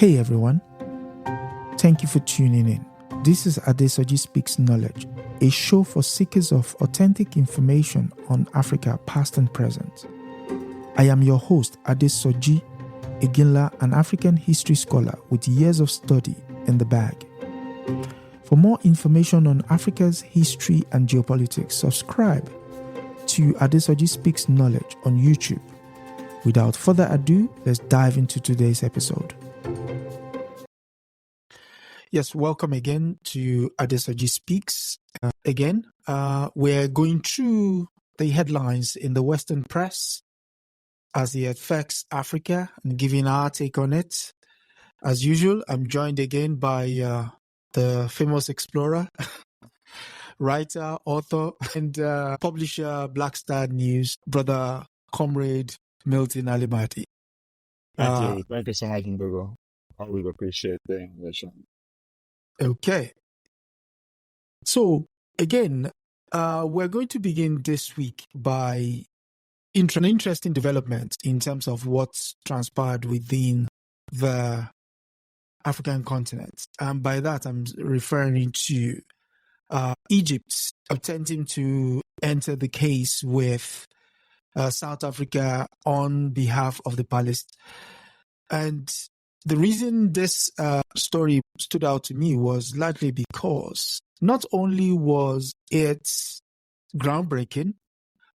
Hey everyone, thank you for tuning in. This is Adesoji Speaks Knowledge, a show for seekers of authentic information on Africa past and present. I am your host, Adesoji Iginla, an African history scholar with years of study in the bag. For more information on Africa's history and geopolitics, subscribe to Adesoji Speaks Knowledge on YouTube. Without further ado, let's dive into today's episode. Yes, welcome again to Adesoji Speaks. We're going through the headlines in the Western press as it affects Africa and giving our take on it. As usual, I'm joined again by the famous explorer, writer, author, and publisher, Black Star News, brother, comrade, Milton Allimadi. Thank you. Thank you so much, Ndugu. I really appreciate the invitation. Okay. So, again, we're going to begin this week by an interesting development in terms of what's transpired within the African continent. And by that, I'm referring to Egypt attempting to enter the case with South Africa on behalf of the Palestinians. And the reason this story stood out to me was largely because not only was it groundbreaking,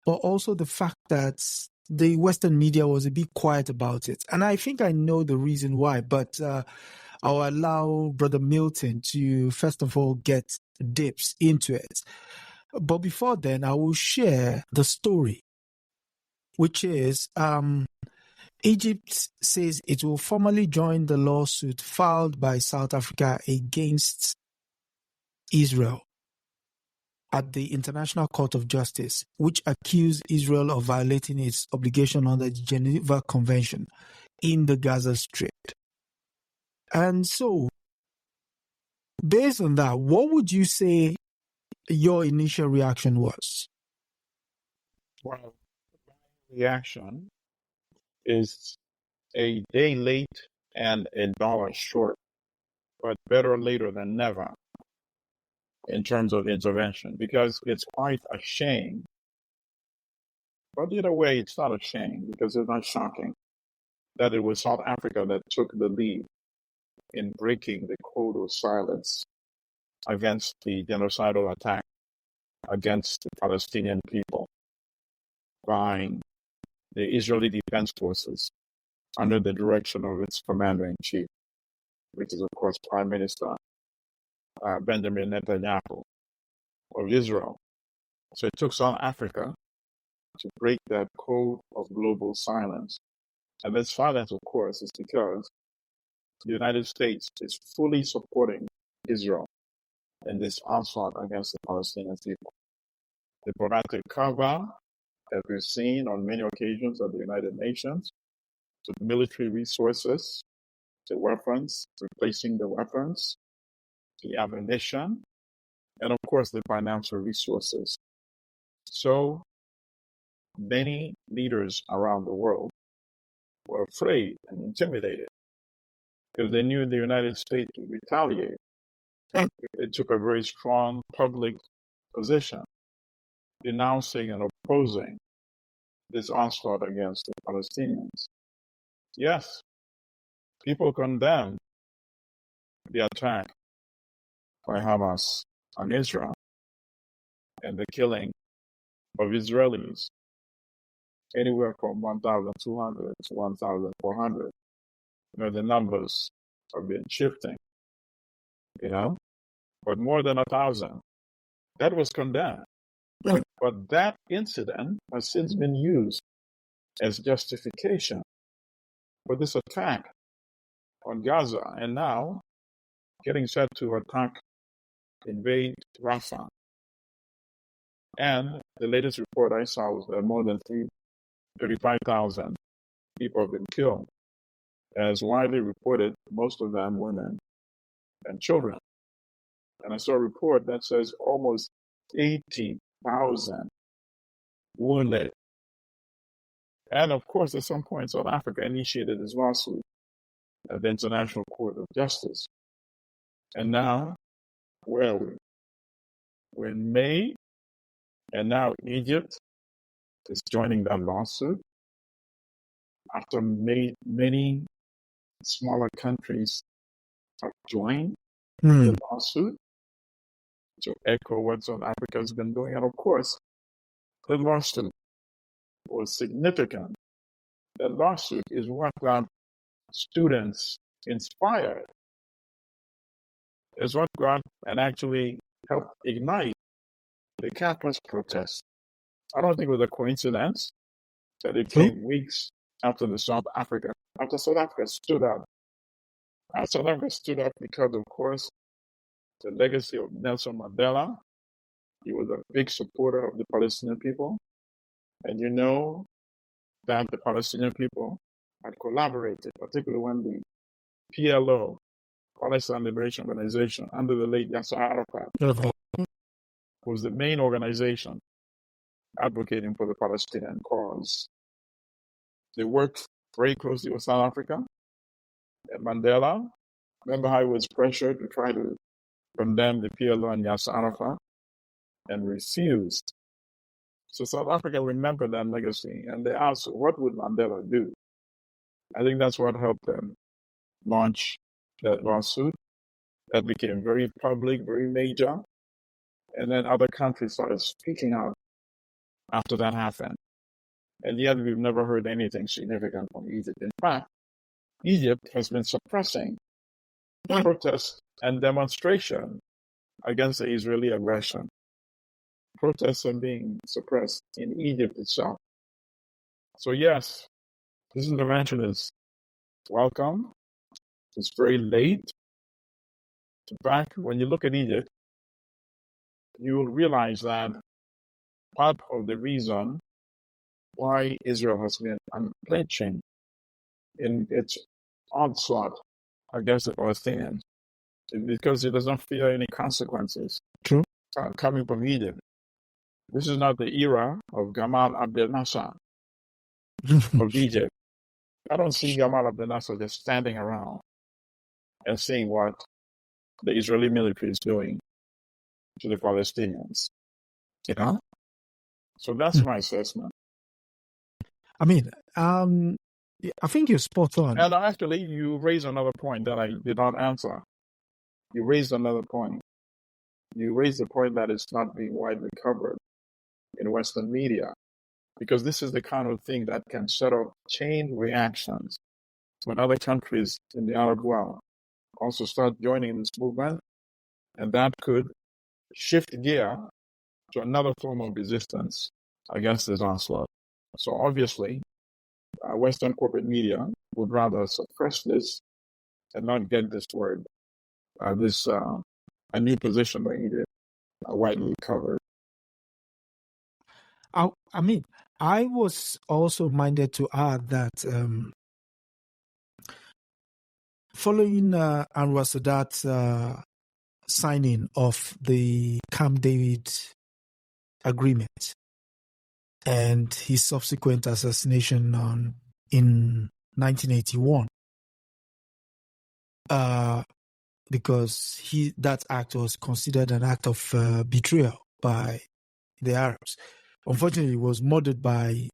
but also the fact that the Western media was a bit quiet about it. And I think I know the reason why, but I'll allow Brother Milton to first of all get dips into it. But before then, I will share the story, which is Egypt says it will formally join the lawsuit filed by South Africa against Israel at the International Court of Justice, which accused Israel of violating its obligation under the Geneva Convention in the Gaza Strip. And so, based on that, what would you say your initial reaction was? Well, my reaction is a day late and a dollar short, but better later than never in terms of intervention, because it's quite a shame. But either way, it's not a shame because it's not shocking that it was South Africa that took the lead in breaking the code of silence against the genocidal attack against the Palestinian people by the Israeli Defense Forces under the direction of its commander-in-chief, which is, of course, Prime Minister Benjamin Netanyahu of Israel. So it took South Africa to break that code of global silence. And this silence, of course, is because the United States is fully supporting Israel in this onslaught against the Palestinian people. Diplomatic cover that we've seen on many occasions at the United Nations, to military resources, to weapons, replacing the weapons, the ammunition, and of course the financial resources. So many leaders around the world were afraid and intimidated because they knew the United States would retaliate. It took a very strong public position denouncing and opposing this onslaught against the Palestinians. Yes, people condemned the attack by Hamas on Israel and the killing of Israelis, anywhere from 1,200 to 1,400. The numbers have been shifting, but more than 1,000. That was condemned. But that incident has since been used as justification for this attack on Gaza, and now getting set to invade Rafah. And the latest report I saw was that more than 35,000 people have been killed. As widely reported, most of them women and children. And I saw a report that says almost 80,000 wounded. And of course, at some point, South Africa initiated this lawsuit at the International Court of Justice. And now, where are we? We're in May, and now Egypt is joining that lawsuit after many smaller countries have joined the lawsuit to echo what South Africa has been doing. And of course, the lawsuit was significant. The lawsuit is what got students inspired. It's what got and actually helped ignite the campus protests. I don't think it was a coincidence that it came weeks after South Africa stood up. South Africa stood up because, of course, the legacy of Nelson Mandela. He was a big supporter of the Palestinian people. And you know that the Palestinian people had collaborated, particularly when the PLO, Palestine Liberation Organization, under the late Yasser Arafat, was the main organization advocating for the Palestinian cause. They worked very closely with South Africa and Mandela. Remember how he was pressured to try to condemn the PLO and Yasser Arafat and refused. So South Africa remembered that legacy, and they asked, what would Mandela do? I think that's what helped them launch that lawsuit. That became very public, very major. And then other countries started speaking out after that happened. And yet we've never heard anything significant from Egypt. In fact, Egypt has been suppressing protests and demonstration against the Israeli aggression. Protests are being suppressed in Egypt itself. So yes, this intervention is welcome. It's very late. In fact, when you look at Egypt, you will realize that part of the reason why Israel has been unflinching in its onslaught against the Palestinians is because it doesn't fear any consequences coming from Egypt. This is not the era of Gamal Abdel Nasser of Egypt. I don't see Gamal Abdel Nasser just standing around and seeing what the Israeli military is doing to the Palestinians. You know? So that's my assessment. I mean, I think you're spot on. And actually, you raised another point that I did not answer. You raised another point. You raised the point that it's not being widely covered in Western media, because this is the kind of thing that can set off chain reactions when other countries in the Arab world also start joining this movement, and that could shift gear to another form of resistance against this onslaught. So obviously, Western corporate media would rather suppress this and not get this word, a new position by Egypt widely covered. I mean, I was also minded to add that following Anwar Sadat's signing of the Camp David agreement and his subsequent assassination in 1981, because that act was considered an act of betrayal by the Arabs. Unfortunately, it was murdered by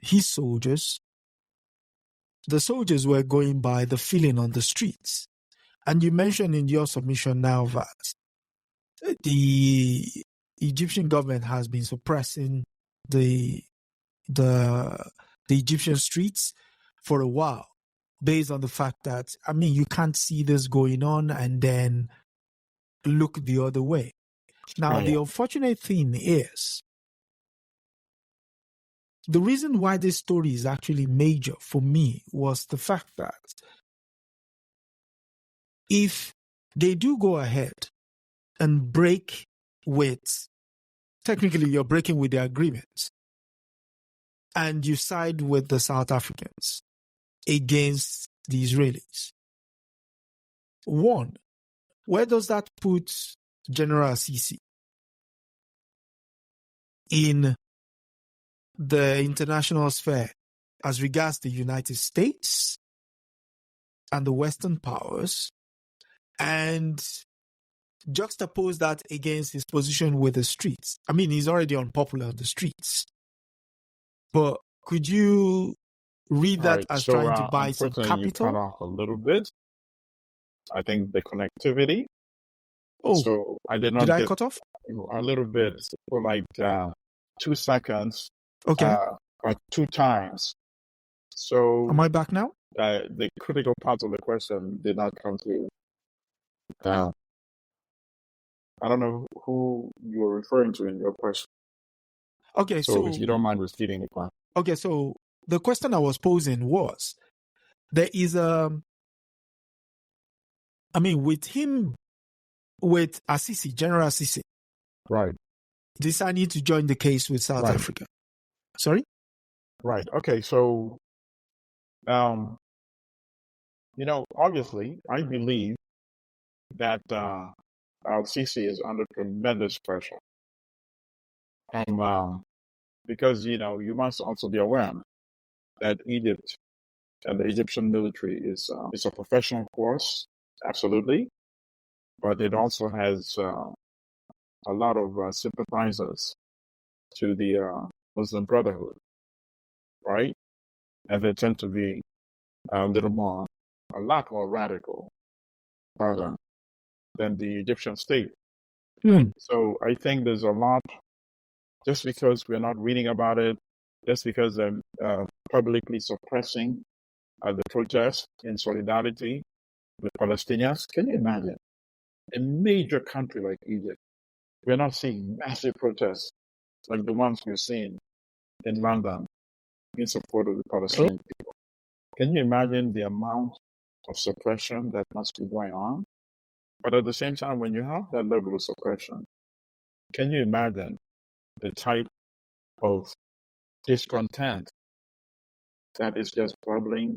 his soldiers. The soldiers were going by the feeling on the streets. And you mentioned in your submission now that the Egyptian government has been suppressing the Egyptian streets for a while, based on the fact that, I mean, you can't see this going on and then look the other way. Now, the unfortunate thing is, the reason why this story is actually major for me was the fact that if they do go ahead and break with, technically you're breaking with the agreement, and you side with the South Africans against the Israelis, one, where does that put General Sisi in the international sphere as regards the United States and the Western powers, and juxtapose that against his position with the streets. I mean, he's already unpopular on the streets. But could you read All that right. as So, trying to buy some unfortunately, you cut capital? off a little bit. I think the connectivity. Oh, So I did did not I get cut off? a little bit for like 2 seconds, Okay. or 2 times. So Am I back now? the critical part of the question did not come through. I don't know who you were referring to in your question. Okay, So if you don't mind repeating the question. Okay, so the question I was posing was, there is with him, with Assisi, General Assisi, Right. deciding to join the case with South Right. Africa. Sorry? Right. Okay. So, obviously, I believe that Al-Sisi is under tremendous pressure. Because, you must also be aware that Egypt and the Egyptian military is a professional force, absolutely, but it also has a lot of sympathizers to the Muslim Brotherhood, right? And they tend to be a lot more radical, rather, than the Egyptian state. So I think there's a lot, just because we're not reading about it, just because they're publicly suppressing the protests in solidarity with Palestinians. Can you imagine? A major country like Egypt, we're not seeing massive protests like the ones we're seeing in London in support of the Palestinian people. Can you imagine the amount of suppression that must be going on? But at the same time, when you have that level of suppression, can you imagine the type of discontent that is just bubbling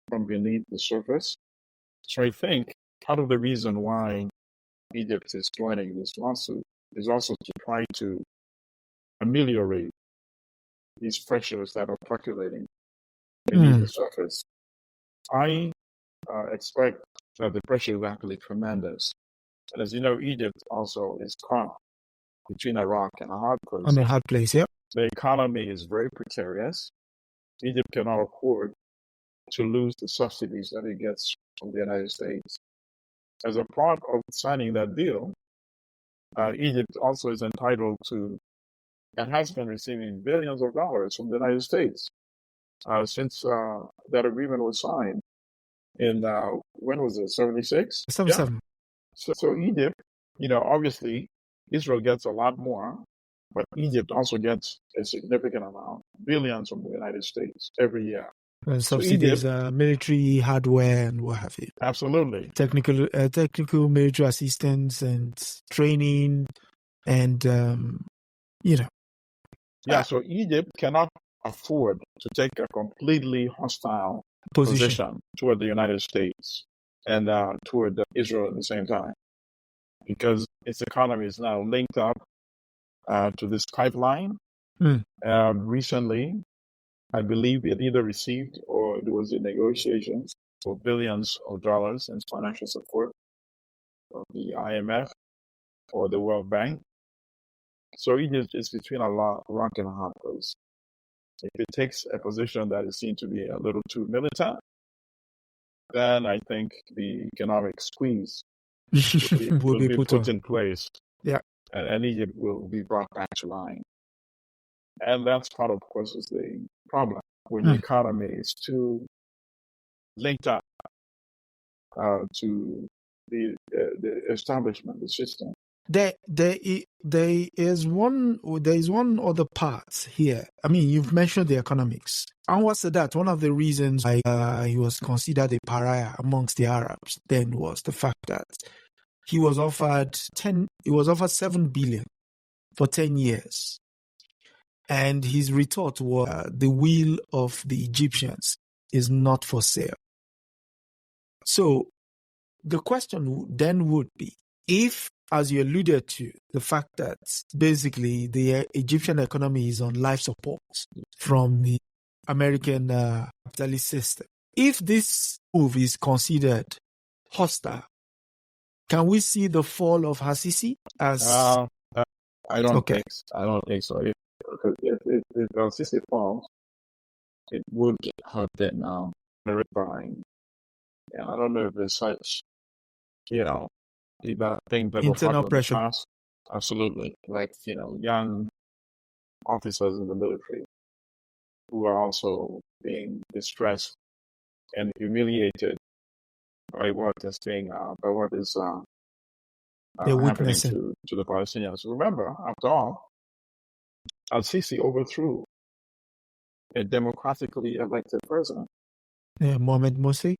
from beneath the surface? So I think part of the reason why Egypt is joining this lawsuit is also to try to ameliorate these pressures that are percolating beneath the surface. I expect that the pressure is actually tremendous. And as you know, Egypt also is caught between a rock and a hard place. On a hard place, yeah. The economy is very precarious. Egypt cannot afford to lose the subsidies that it gets from the United States. As a part of signing that deal, Egypt also is entitled to, and has been receiving billions of dollars from the United States since that agreement was signed in, when was it, 76? 77. Yeah. So Egypt, obviously, Israel gets a lot more, but Egypt also gets a significant amount, billions from the United States every year. And subsidies, military hardware and what have you. Absolutely. Technical military assistance and training and, Yeah, so Egypt cannot afford to take a completely hostile position toward the United States and toward Israel at the same time, because its economy is now linked up to this pipeline. Recently, I believe it either received or it was in negotiations for billions of dollars in financial support of the IMF or the World Bank. So Egypt is between a rock and a hard place. If it takes a position that is seen to be a little too militant, then I think the economic squeeze will be put in place. Yeah. And Egypt will be brought back to line. And that's part, of course, is the problem when the economy is too linked up to the establishment, the system. There is one other part here. I mean, you've mentioned the economics. Anwar Sadat, one of the reasons why he was considered a pariah amongst the Arabs then was the fact that he was offered 7 billion for 10 years. And his retort was, the will of the Egyptians is not for sale. So the question then would be, if, as you alluded to, the fact that basically the Egyptian economy is on life support from the American capitalist system, if this move is considered hostile, can we see the fall of Hasisi as? I don't Okay. think. I don't think so. If Sisi falls, it would hurt them now. Terrifying. Yeah, I don't know if there's such, things that were fought Internal in the pressure. past. Absolutely. Like, young officers in the military who are also being distressed and humiliated by what is They're happening witnessing. to the Palestinians. Remember, after all, Al-Sisi overthrew a democratically elected president. Yeah, Mohamed Morsi.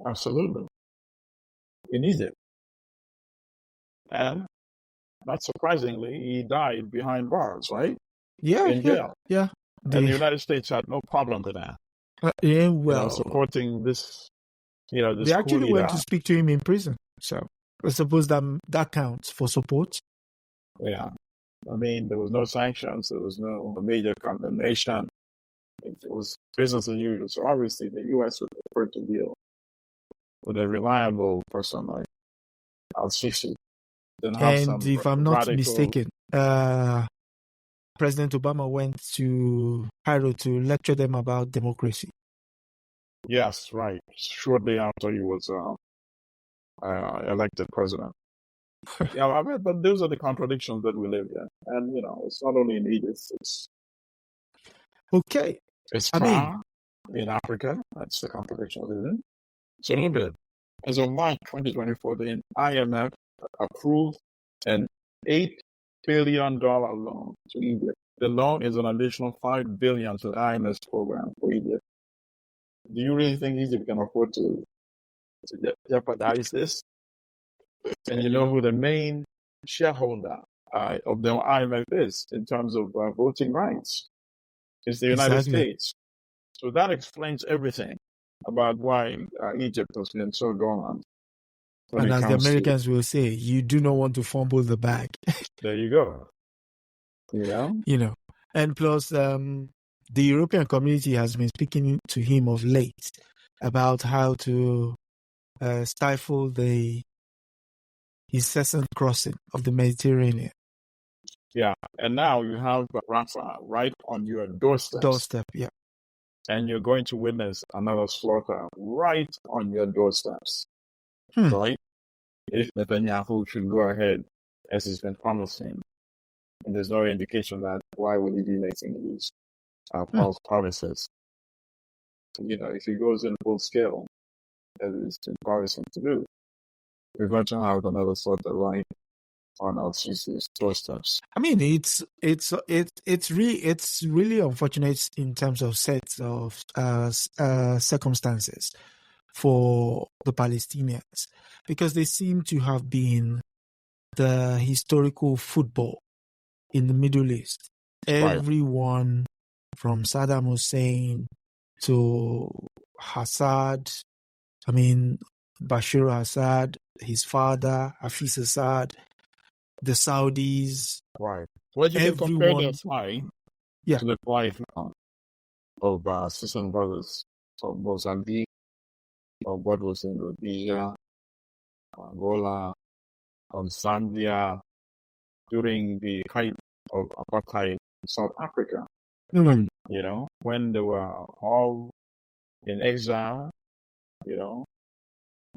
Absolutely. In Egypt. And not surprisingly, he died behind bars, right? Yeah, In jail. yeah. And the United States had no problem with that. Supporting this, this they actually coup went to leader. speak to him in prison. So I suppose that counts for support. Yeah. I mean, there was no sanctions. There was no major condemnation. It was business as usual. So obviously the U.S. would prefer to deal with a reliable person like Al-Sisi than have And if I'm not mistaken, President Obama went to Cairo to lecture them about democracy. Yes, right. Shortly after he was elected president. Yeah, but those are the contradictions that we live in. And, it's not only in Egypt. Okay. It's far in Africa. That's the contradiction, isn't it? So look at it. As of March 2024, the IMF approved an $8 billion loan to Egypt. The loan is an additional $5 billion to the IMF's program for Egypt. Do you really think Egypt can afford to jeopardize this? And you know who the main shareholder of the IMF is in terms of voting rights? It's the United States. So that explains everything about why Egypt has been so dormant. And as the Americans will say, you do not want to fumble the bag. There you go. And plus, the European community has been speaking to him of late about how to stifle the incessant crossing of the Mediterranean. Yeah, and now you have Rafah right on your doorstep. Yeah. And you're going to witness another slaughter right on your doorsteps. Right? If Netanyahu should go ahead, as he's been promising, and there's no indication that why would he be making these false promises? If he goes in full scale, as it's been promising to do, we're going to have another slaughter right on Al-Sisi's doorsteps. I mean, it's really unfortunate in terms of sets of circumstances for the Palestinians, because they seem to have been the historical football in the Middle East. Everyone from Saddam Hussein to Assad, Bashir Assad, his father, Hafiz Assad, the Saudis. Right. Well, you can compare their flight to the flight of sisters and brothers from Mozambique, or what was in Rhodesia, Angola, Zambia, during the height of apartheid in South Africa. When they were all in exile,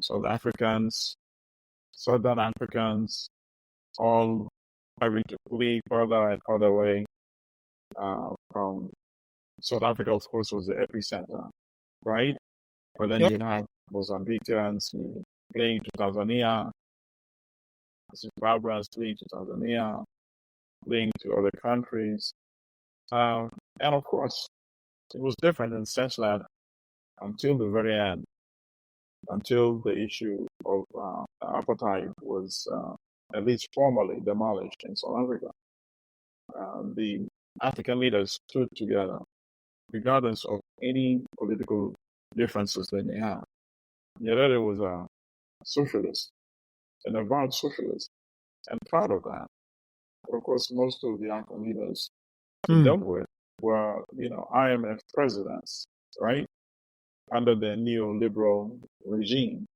South Africans, Southern Africans, all having to flee further and further away from South Africa, of course, was the epicenter, right? But then you have Mozambicans fleeing to Tanzania, Zimbabweans fleeing to Tanzania, fleeing to other countries. And of course, it was different in the sense that until the very end, until the issue of apartheid was at least formally demolished in South Africa, the African leaders stood together, regardless of any political differences they may have. Nyerere was a socialist, an avowed socialist, and proud of that. But of course, most of the African leaders he dealt with were, IMF presidents, right? under the neoliberal regime.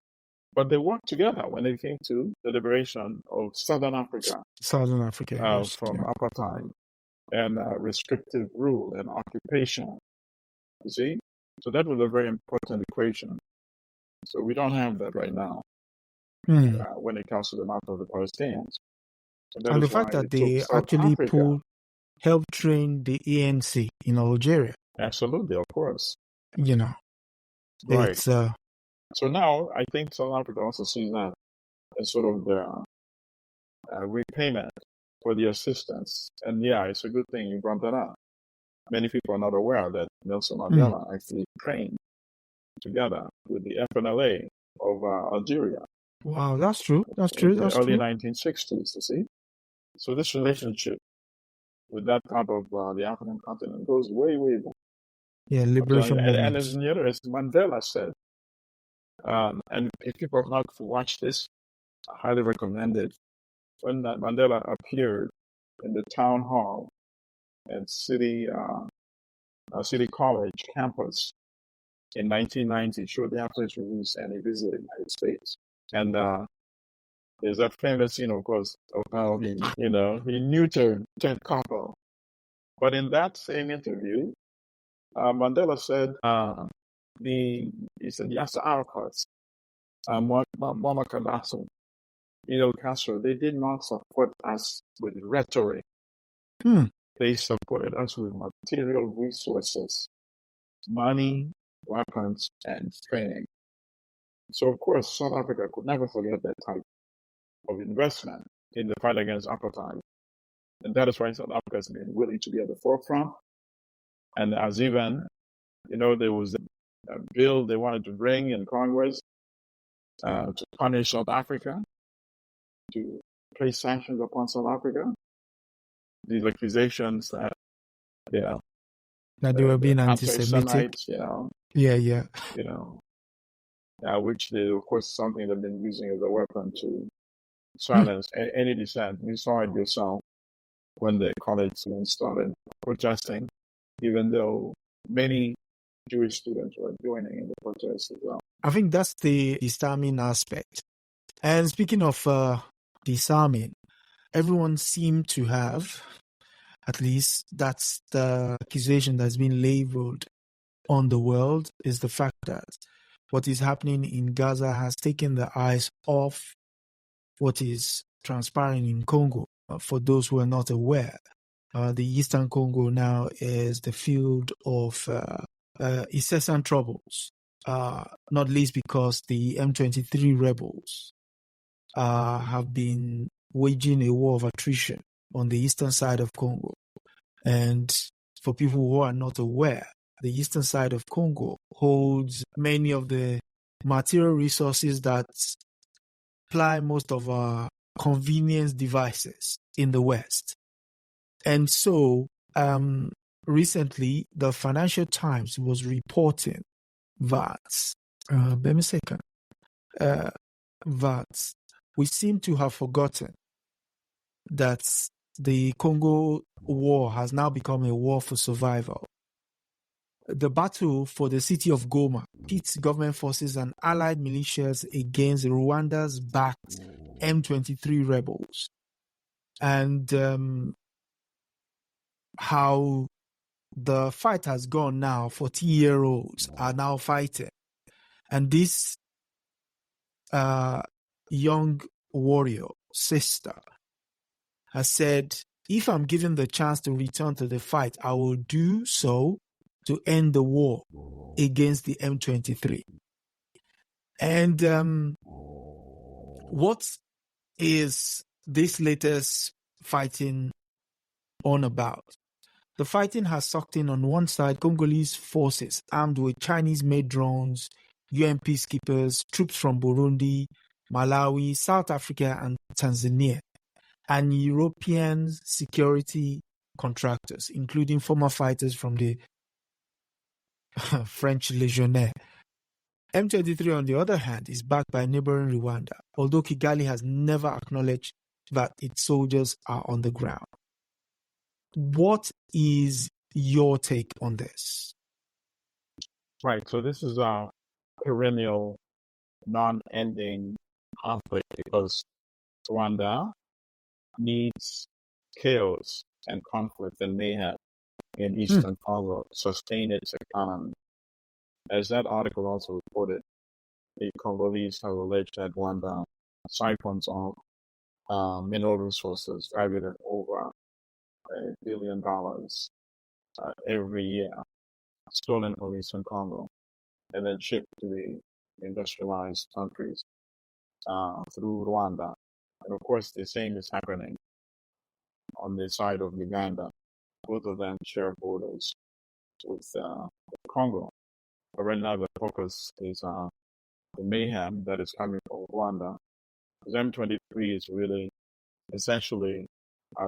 But they worked together when it came to the liberation of Southern Africa Southern Africa, yes. from apartheid and restrictive rule and occupation. You see? So that was a very important equation. So we don't have that right now when it comes to the matter of the Palestinians. And the fact that they actually helped train the ANC in Algeria. Absolutely, of course. You know, right. It's so now I think South Africa also sees that as sort of their repayment for the assistance. And yeah, it's a good thing you brought that up. Many people are not aware that Nelson Mandela actually trained together with the FNLA of Algeria. Wow, that's true. That's true. In that's the early true. 1960s, you see. So this relationship with that part of the African continent goes way, way back. Yeah, liberation movement. And as Mandela said, and if people have not watched this, I highly recommend it. When Mandela appeared in the town hall at City College campus in 1990, shortly after his release, and he visited the United States. And there's that famous scene, of course, of how he neutered Ted Koppel. But in that same interview, Mandela said, Yasser Arafat, Muammar Gaddafi, Fidel Castro, they did not support us with rhetoric. They supported us with material resources, money, weapons, and training. So, of course, South Africa could never forget that type of investment in the fight against apartheid. And that is why South Africa has been willing to be at the forefront. And as even, there was a bill they wanted to bring in Congress to punish South Africa, to place sanctions upon South Africa. These accusations that, that they were being anti-Semitic. Which they, of course, something they've been using as a weapon to silence any dissent. You saw it yourself when the college students started protesting, even though many Jewish students were joining in the protests as well. I think that's the disarming aspect. And speaking of disarming, everyone seemed to have, at least that's the accusation that's been labeled on the world, is the fact that what is happening in Gaza has taken the eyes off what is transpiring in Congo. For those who are not aware, the Eastern Congo now is the field of incessant troubles, not least because the M23 rebels have been waging a war of attrition on the eastern side of Congo. And for people who are not aware, the eastern side of Congo holds many of the material resources that supply most of our convenience devices in the West. And so recently, the Financial Times was reporting that, that we seem to have forgotten that the Congo war has now become a war for survival. The battle for the city of Goma pits government forces and allied militias against Rwanda's backed M23 rebels. And how the fight has gone now, 40-year-olds are now fighting. And this young warrior sister has said, if I'm given the chance to return to the fight, I will do so to end the war against the M23. And what is this latest fighting on about? The fighting has sucked in on one side Congolese forces armed with Chinese-made drones, UN peacekeepers, troops from Burundi, Malawi, South Africa, and Tanzania, and European security contractors, including former fighters from the French Legionnaires. M23, on the other hand, is backed by neighboring Rwanda, although Kigali has never acknowledged that its soldiers are on the ground. What is your take on this? Right. So this is a perennial, non-ending conflict because Rwanda needs chaos and conflict and mayhem in Eastern Congo to sustain its economy. As that article also reported, the Congolese have alleged that Rwanda siphons off mineral resources valued at over $1 billion every year, stolen from Eastern Congo, and then shipped to the industrialized countries through Rwanda. And of course, the same is happening on the side of Uganda. Both of them share borders with Congo. But right now, the focus is the mayhem that is coming from Rwanda. Because M23 is really essentially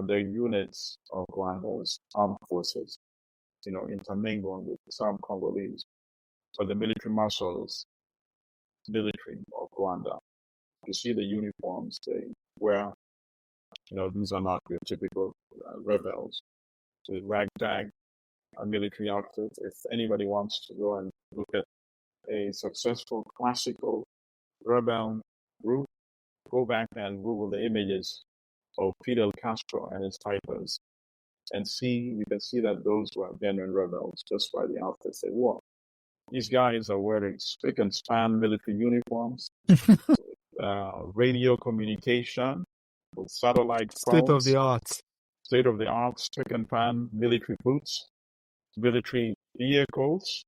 the units of Rwanda's armed forces, intermingling with some Congolese. But the military muscles, military of Rwanda. You see the uniforms they wear. These are not your typical rebels. The ragtag military outfit. If anybody wants to go and look at a successful classical rebel group, go back and Google the images of Fidel Castro and his typers and you can see that those were genuine rebels just by the outfits they wore. These guys are wearing spick and span military uniforms, radio communication, with satellite phones, state of the art spick and span military boots, military vehicles.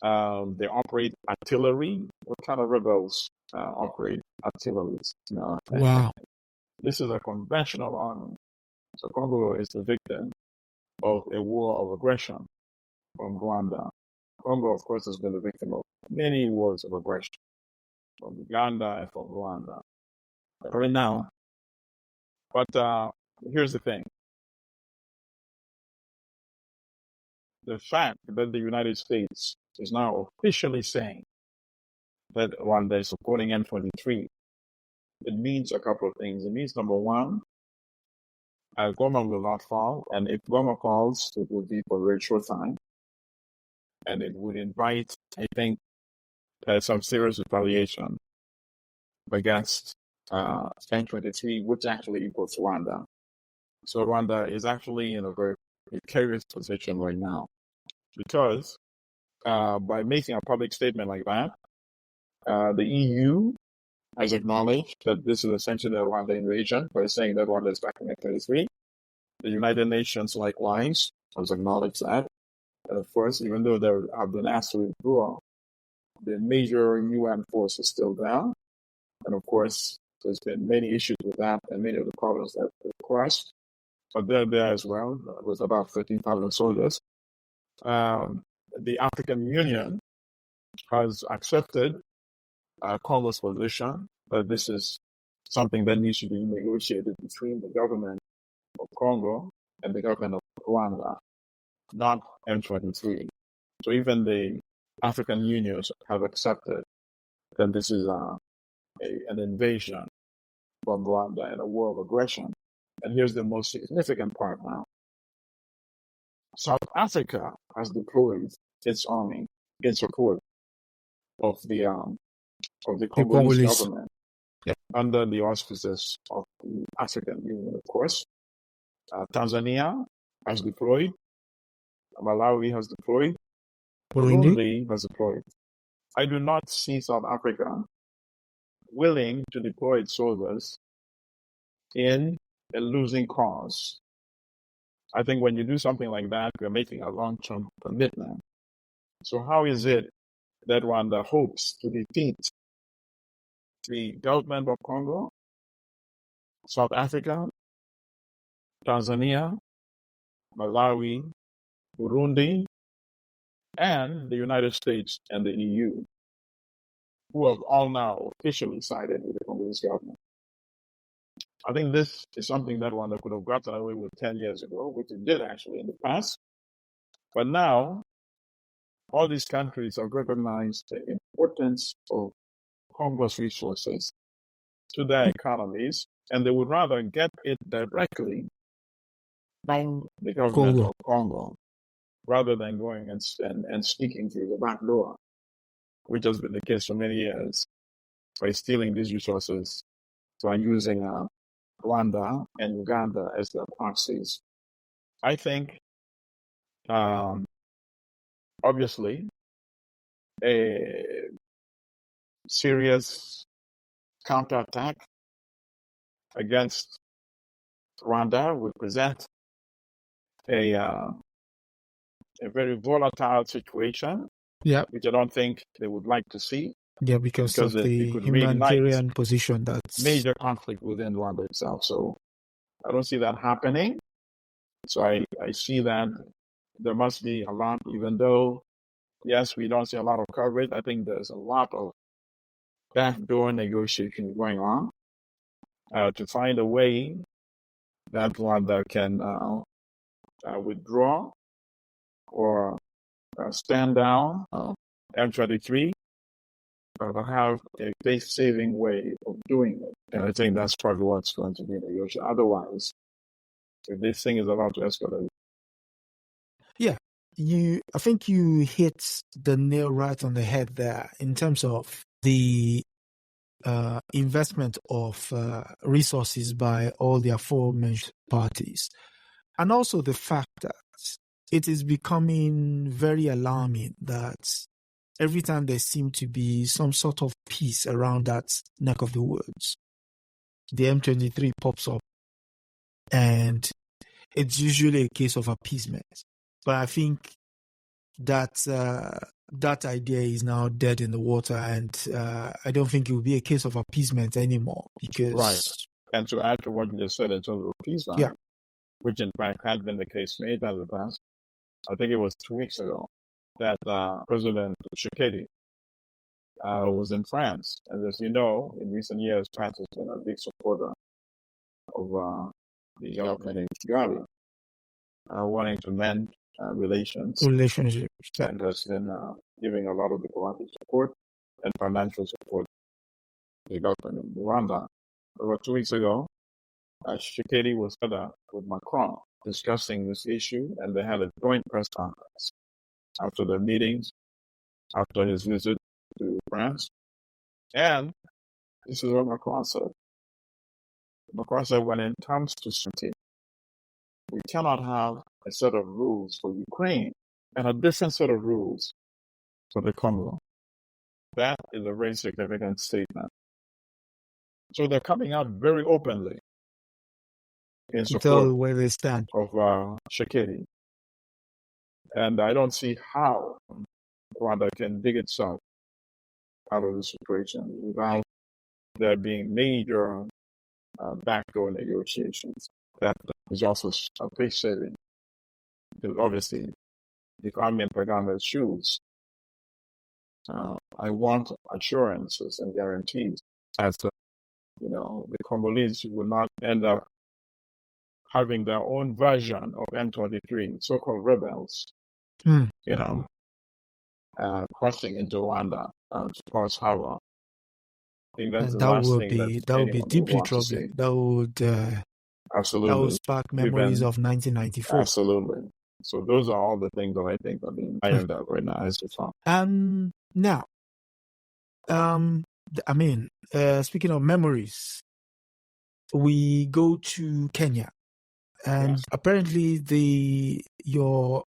They operate artillery. What kind of rebels operate artillery? Wow. This is a conventional army. So Congo is the victim of a war of aggression from Rwanda. Congo, of course, has been the victim of many wars of aggression from Uganda and from Rwanda. Right now, but here's the thing. The fact that the United States is now officially saying that Rwanda is supporting M23, it means a couple of things. It means, number one, Goma will not fall, and if Goma falls, it will be for a very short time, and it would invite, I think, some serious retaliation against M23, which actually equals Rwanda. So Rwanda is actually in a very precarious position right now, because by making a public statement like that, the EU has acknowledged that this is essentially a Rwanda invasion by saying that Rwanda is backing M23. The United Nations likewise has acknowledged that. And of course, even though they have been asked to withdraw, the major UN force is still there. And of course, there's been many issues with that and many of the problems that they've crossed. But they're there as well, with about 13,000 soldiers. The African Union has accepted Congo's position, but this is something that needs to be negotiated between the government of Congo and the government of Rwanda, not M23. So even the African unions have accepted that this is an invasion from Rwanda and a war of aggression. And here's the most significant part now. South Africa has deployed its army in support of the Congolese government, under the auspices of the African Union, of course. Tanzania has deployed. Malawi has deployed. Burundi has deployed. I do not see South Africa willing to deploy its soldiers in a losing cause. I think when you do something like that, you're making a long-term commitment. So how is it that Rwanda hopes to defeat the government of Congo, South Africa, Tanzania, Malawi, Burundi, and the United States and the EU, who have all now officially sided with the Congolese government? I think this is something that Rwanda could have gotten away with 10 years ago, which it did actually in the past. But now, all these countries have recognized the importance of Congo's resources to their economies, and they would rather get it directly from the government of Congo rather than going and sneaking through the back door, which has been the case for many years, by stealing these resources, by using Rwanda and Uganda as their proxies. I think, obviously, a serious counterattack against Rwanda would present a very volatile situation, which I don't think they would like to see. Yeah, because of the it could humanitarian position that's major conflict within Rwanda itself. So I don't see that happening. So I see that there must be a lot, even though, yes, we don't see a lot of coverage. I think there's a lot of backdoor negotiation going on to find a way that Rwanda can withdraw or stand down M23, but have a face-saving way of doing it. And I think that's probably what's going to be negotiated. Otherwise, if this thing is about to escalate. Yeah, I think you hit the nail right on the head there in terms of the investment of resources by all the aforementioned parties. And also the fact that it is becoming very alarming that every time there seems to be some sort of peace around that neck of the woods, the M23 pops up, and it's usually a case of appeasement. But I think that that idea is now dead in the water, and I don't think it will be a case of appeasement anymore. Because right. And to add to what you just said in terms of appeasement, which in fact had been the case made by the past, I think it was 2 weeks ago that President Tshisekedi was in France. And as you know, in recent years, France has been a big supporter of the government in Kigali, wanting to mend relationships, and has been giving a lot of diplomatic support and financial support to the government in Rwanda. About 2 weeks ago, Tshisekedi was together with Macron discussing this issue, and they had a joint press conference after the meetings, after his visit to France. And this is what Macron said. Macron said, when it comes to security, we cannot have a set of rules for Ukraine and a different set of rules for the Congo. That is a very significant statement. So they're coming out very openly in support where they stand of Tshisekedi. And I don't see how Rwanda can dig itself out of the situation without there being major backdoor negotiations. That is also a face saving. Because obviously, if I'm in Paganda's shoes, I want assurances and guarantees as the Congolese will not end up having their own version of M23, so-called rebels, crossing into Rwanda to cause havoc. That would be deeply troubling. That would absolutely. That would spark memories of 1994. Absolutely. So those are all the things that I think are being ironed out right now as we talk. Now, speaking of memories, we go to Kenya, and apparently your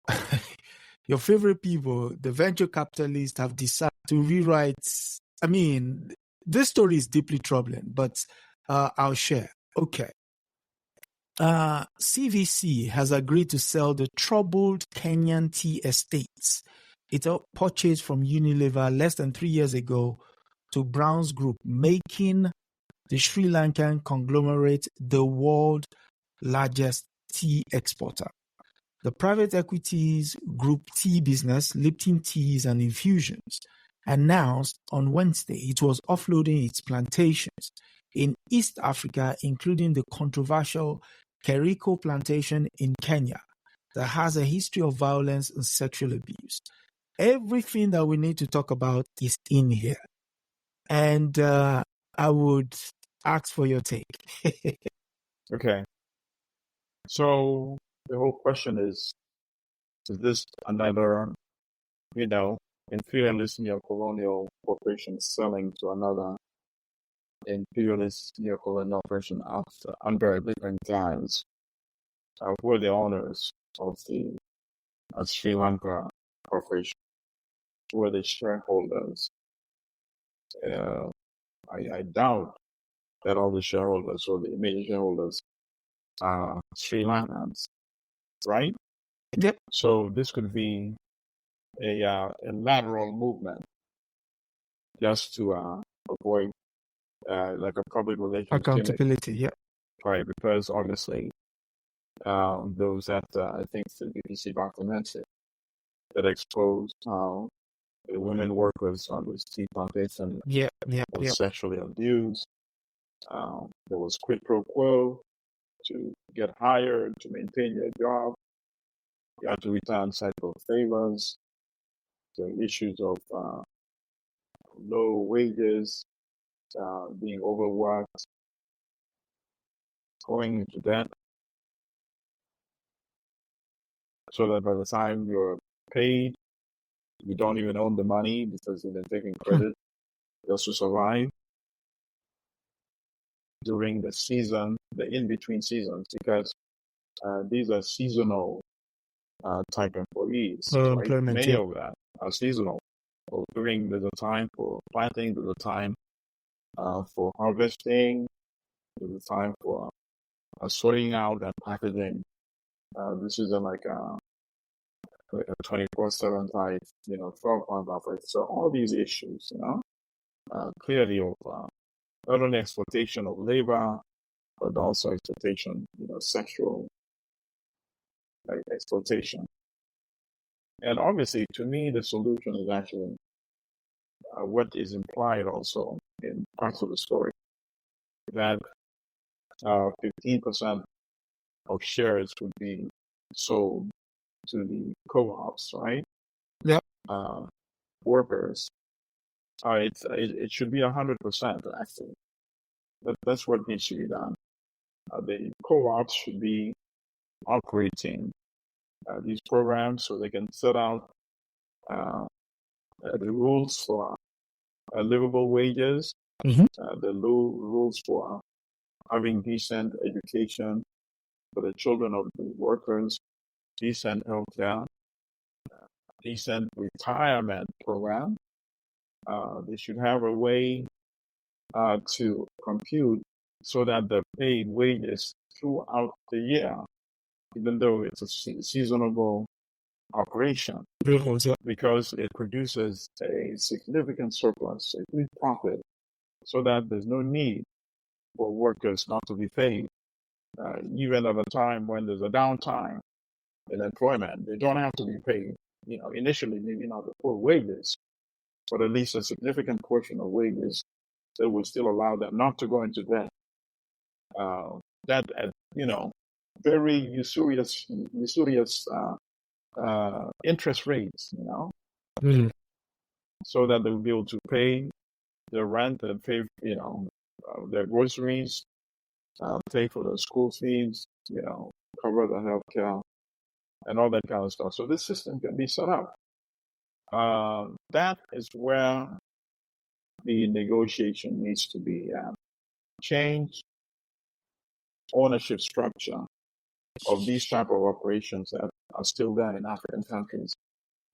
your favorite people, the venture capitalists, have decided to rewrite. I mean, this story is deeply troubling, but I'll share. Okay. CVC has agreed to sell the troubled Kenyan tea estates it purchased from Unilever less than 3 years ago to Brown's Group, making the Sri Lankan Conglomerate the world's largest tea exporter. The private equities group tea business, Lipton Teas and Infusions, announced on Wednesday it was offloading its plantations in East Africa, including the controversial Kericho plantation in Kenya that has a history of violence and sexual abuse. Everything that we need to talk about is in here. And I would ask for your take. Okay. So the whole question is, Is this another, imperialist neocolonial corporation selling to another imperialist neocolonial corporation under different times? Who are the owners of the Sri Lanka corporation? Who are the shareholders? I doubt that all the shareholders or the major shareholders are Sri Lankans, right? Yep. So this could be a lateral movement just to avoid like a public relations accountability. gimmick. Yeah, right. Because obviously, those that I think the BBC documented that exposed how the women workers on the tea plantation were sexually abused. There was quid pro quo to get hired, to maintain your job. You had to return cycle favors. The issues of low wages, being overworked, going into debt. So that by the time you're paid, you don't even own the money because you've been taking credit just to survive during the season, the in-between seasons, because these are seasonal type employees, right? Many of that are seasonal. So there's a time for planting, there's a time for harvesting, there's a time for sorting out and packaging. This isn't like a 24/7 type, 12-month operation. So all these issues, clearly of not only exploitation of labor, but also exploitation, sexual exploitation. And obviously, to me, the solution is actually what is implied also in parts of the story, that 15% of shares would be sold to the co-ops, right? Yeah. Workers. It should be 100% actually. That's what needs to be done. The co-ops should be operating these programs so they can set out the rules for livable wages, the rules for having decent education for the children of the workers, decent healthcare, decent retirement program. They should have a way to compute so that the paid wages throughout the year, even though it's a seasonable operation, because it produces a significant surplus, a huge profit, so that there's no need for workers not to be paid. Even at a time when there's a downtime in employment, they don't have to be paid. Initially, maybe not the full wages, but at least a significant portion of wages that will still allow them not to go into debt. Very usurious interest rates, so that they'll be able to pay their rent and pay, their groceries, pay for the school fees, cover the healthcare, and all that kind of stuff. So this system can be set up. That is where the negotiation needs to be changed. Ownership structure of these type of operations that are still there in African countries,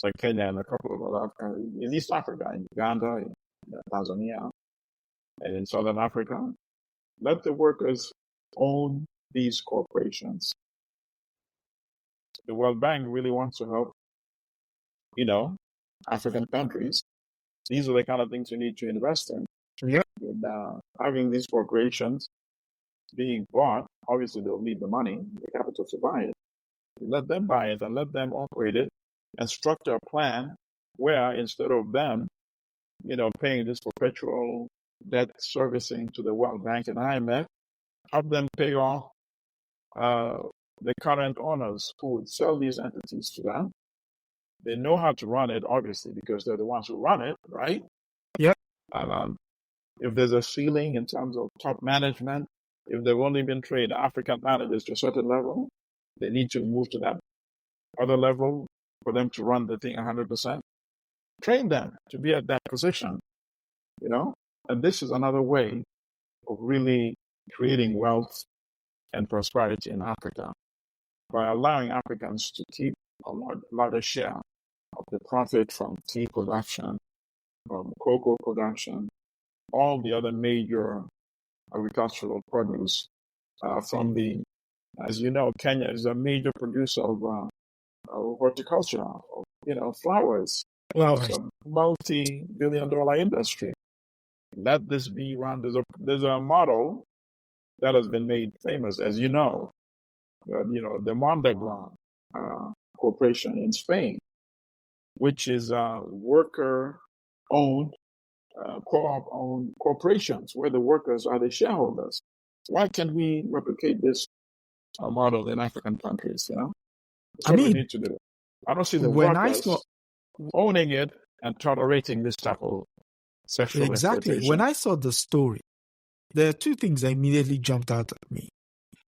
like Kenya and a couple of other countries in East Africa, in Uganda, in Tanzania, and in Southern Africa. Let the workers own these corporations. The World Bank really wants to help, African countries. These are the kind of things you need to invest in. Yeah. And, having these corporations being bought, obviously they'll need the money, the capital to buy it. Let them buy it and let them operate it and structure a plan where instead of them, paying this perpetual debt servicing to the World Bank and IMF, have them pay off the current owners who would sell these entities to them. They know how to run it, obviously, because they're the ones who run it, right? Yeah. If there's a ceiling in terms of top management, if they've only been trained African managers to a certain level, they need to move to that other level for them to run the thing 100%. Train them to be at that position, And this is another way of really creating wealth and prosperity in Africa by allowing Africans to keep a larger share of the profit from tea production, from cocoa production, all the other major agricultural produce as you know, Kenya is a major producer of horticulture, flowers. Well, It's a multi-billion-dollar industry. Let this be run. There's a model that has been made famous, as you know, the Mondragon Corporation in Spain, which is worker-owned, co-op-owned corporations where the workers are the shareholders. Why can't we replicate this model in African countries? That's what we need to do. I don't see the workers owning it and tolerating this type of sexual exploitation. When I saw the story, there are two things that immediately jumped out at me.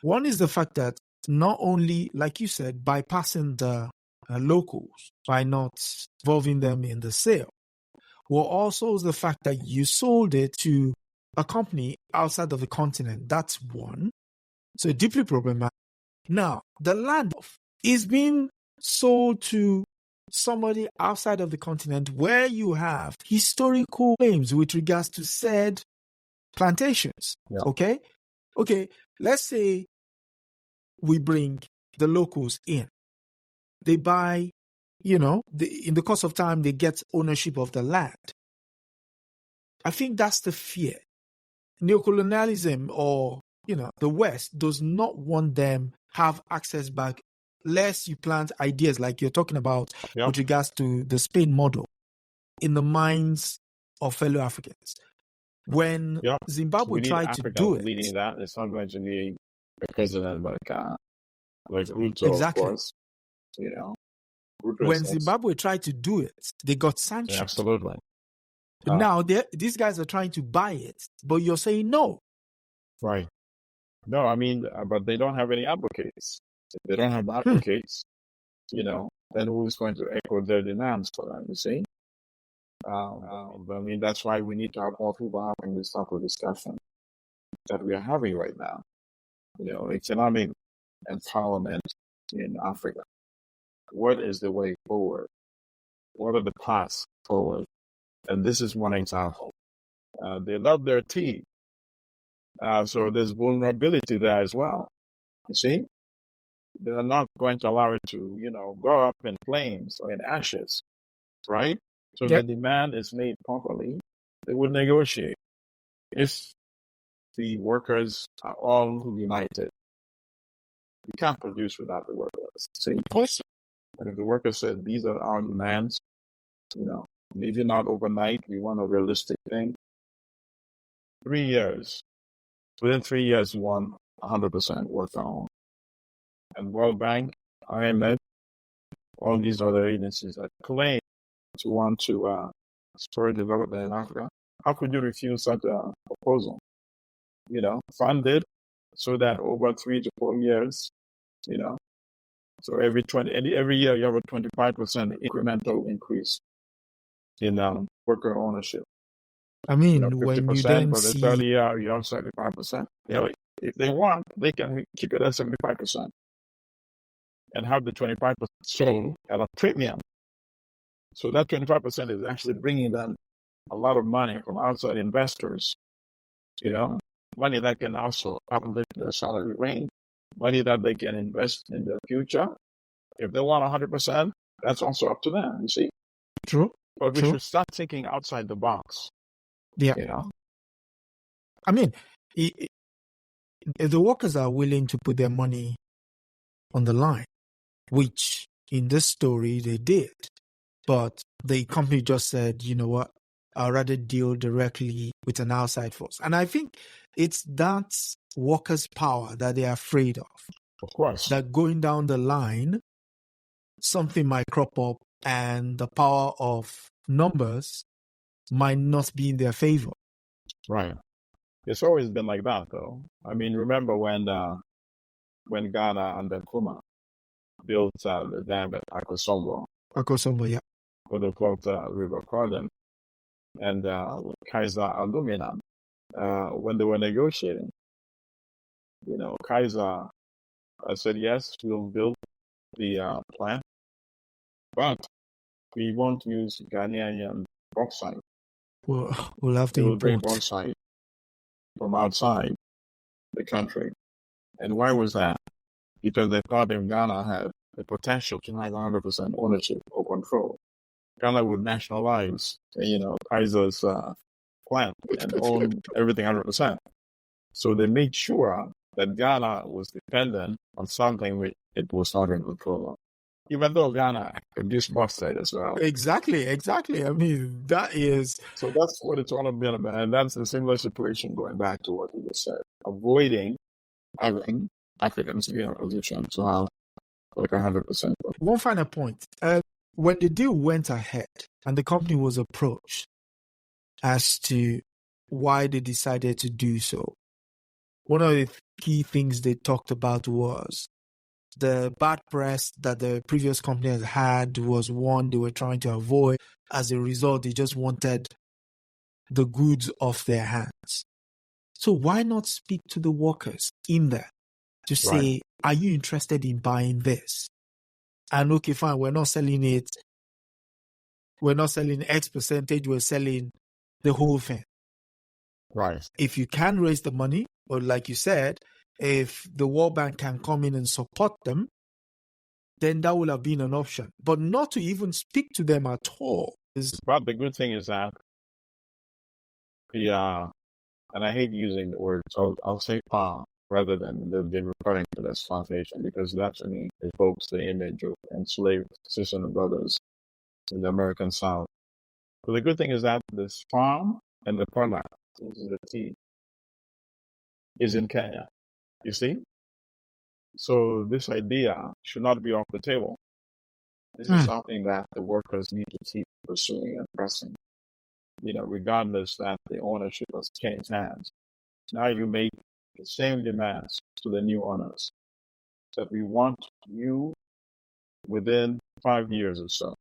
One is the fact that not only, like you said, bypassing the locals by not involving them in the sale, well, also the fact that you sold it to a company outside of the continent. That's one. So deeply problematic. Now, the land is being sold to somebody outside of the continent where you have historical claims with regards to said plantations. Yeah. Okay. Let's say we bring the locals in. They buy, in the course of time, they get ownership of the land. I think that's the fear. Neocolonialism or, the West does not want them have access back lest you plant ideas like you're talking about with regards to the Spain model in the minds of fellow Africans. When Zimbabwe tried to do it, leading that, it's not going to be a president like Ruto, exactly. Of course. When Zimbabwe tried to do it, they got sanctioned. Absolutely. Now these guys are trying to buy it, but you're saying no. Right. No, I mean, but they don't have any advocates. If they don't have advocates, then who's going to echo their demands for them, you see? I mean, that's why we need to have more people having this type of discussion that we are having right now. Economic empowerment in Africa. What is the way forward? What are the paths forward? And this is one example. They love their tea. So there's vulnerability there as well. You see? They're not going to allow it to, go up in flames or in ashes, right? So the demand is made properly. They will negotiate. If the workers are all united, you can't produce without the workers. See? And if the workers said, these are our demands, maybe not overnight, we want a realistic thing. 3 years. Within 3 years, you want 100% worker owned. And World Bank, IMF, all these other agencies that claim to want to spur development in Africa. How could you refuse such a proposal? Fund it so that over 3 to 4 years, so every year you have a 25% incremental increase in worker ownership. I mean, when you then for the 30 year, you have 75%. If they want, they can keep it at 75% and have the 25% sold at a premium. So that 25% is actually bringing them a lot of money from outside investors. Money that can also uplift their salary range, money that they can invest in their future. If they want 100%, that's also up to them, you see. True. But we should start thinking outside the box. Yeah. I mean, if the workers are willing to put their money on the line, which in this story they did, but the company just said, you know what, I'd rather deal directly with an outside force. And I think it's that workers' power that they're afraid of. Of course. That going down the line, something might crop up and the power of numbers might not be in their favor. Right. It's always been like that, though. I mean, remember when Ghana and then Kuma built the dam at Akosombo, Akosombo, yeah. for the Cloth River Cordon, and Kaiser Aluminum. When they were negotiating, Kaiser said, yes, we'll build the plant, but we won't use Ghanaian bauxite. We'll have to They will bring import bauxite from outside the country. And why was that? Because they thought if Ghana had the potential to have 100% ownership or control, Ghana would nationalize, Kaiser's plant and own everything 100%. So they made sure that Ghana was dependent on something which it was not in control of. Even though Ghana produced bauxite as well. Exactly. I mean, that is... So that's what it's all about. And that's a similar situation going back to what you just said. Avoiding having Africans be in a position to have like 100%. One final point. When the deal went ahead and the company was approached as to why they decided to do so, one of the key things they talked about was the bad press that the previous company has had was one they were trying to avoid. As a result, they just wanted the goods off their hands. So why not speak to the workers in there to say, Right. Are you interested in buying this? And okay, fine, we're not selling it. We're not selling X percentage, we're selling the whole thing. Right. If you can raise the money, or like you said, if the World Bank can come in and support them, then that would have been an option. But not to even speak to them at all. But the good thing is that and I hate using the word, so I'll say power rather than they've been referring to as plantation, because that to me evokes the image of enslaved sisters and brothers in the American South. But the good thing is that this farm and the product, the tea, is in Kenya. You see? So this idea should not be off the table. This is something that the workers need to keep pursuing and pressing, regardless that the ownership has changed hands. Now you make the same demands to the new owners that we want you within 5 years or so.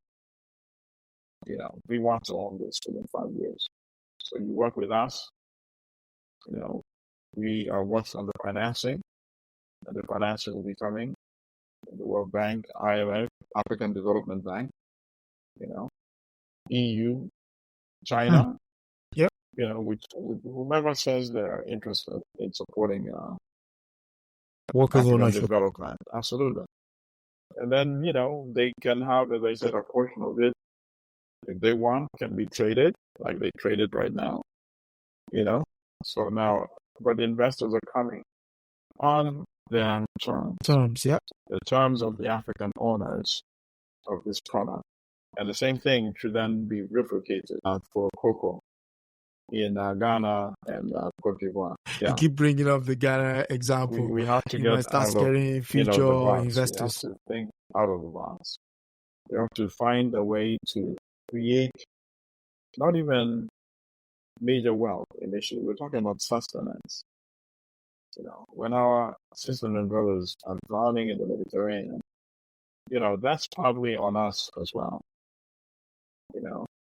We want to own this within 5 years. So you work with us. We are working on the financing, and the financing will be coming. The World Bank, IMF, African Development Bank, EU, China. Yep. Which whomever says they're interested in supporting Workers' African ownership. development. Absolutely. And then, they can have, as I said, a portion of it, if they want, can be traded, like they traded right now. So now, but the investors are coming on their terms. Yeah. The terms of the African owners of this product. And the same thing should then be replicated for cocoa in Ghana and Cote d'Ivoire. Yeah. You keep bringing up the Ghana example. We have to might get start out scaring of future the box. investors. We have to think out of the box. We have to find a way to create not even major wealth initially. We're talking about sustenance. When our sisters and brothers are drowning in the Mediterranean, that's probably on us as well.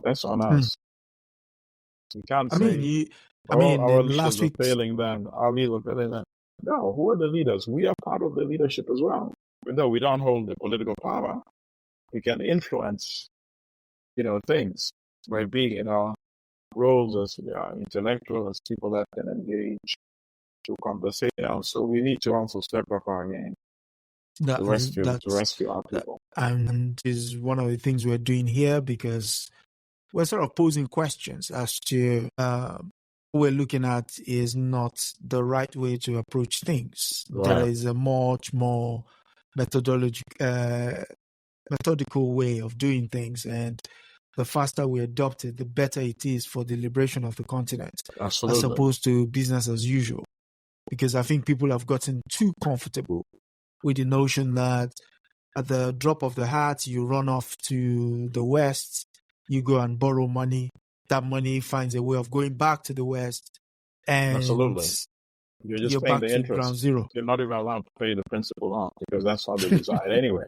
That's on us. You can't say, our leaders are failing them, our leaders are failing them. No, who are the leaders? We are part of the leadership as well. No, we don't hold the political power. We can influence, things by being in our roles as intellectuals, as people that can engage to conversate. So we need to also step up our game to rescue our people. And is one of the things we're doing here, because we're sort of posing questions as to what we're looking at is not the right way to approach things. Right. There is a much more methodological way of doing things, and the faster we adopt it, the better it is for the liberation of the continent. Absolutely. As opposed to business as usual. Because I think people have gotten too comfortable with the notion that at the drop of the hat, you run off to the West, you go and borrow money. That money finds a way of going back to the West. And absolutely. You're just paying back the interest. Ground zero. You're not even allowed to pay the principal on, because that's how they decide anyway.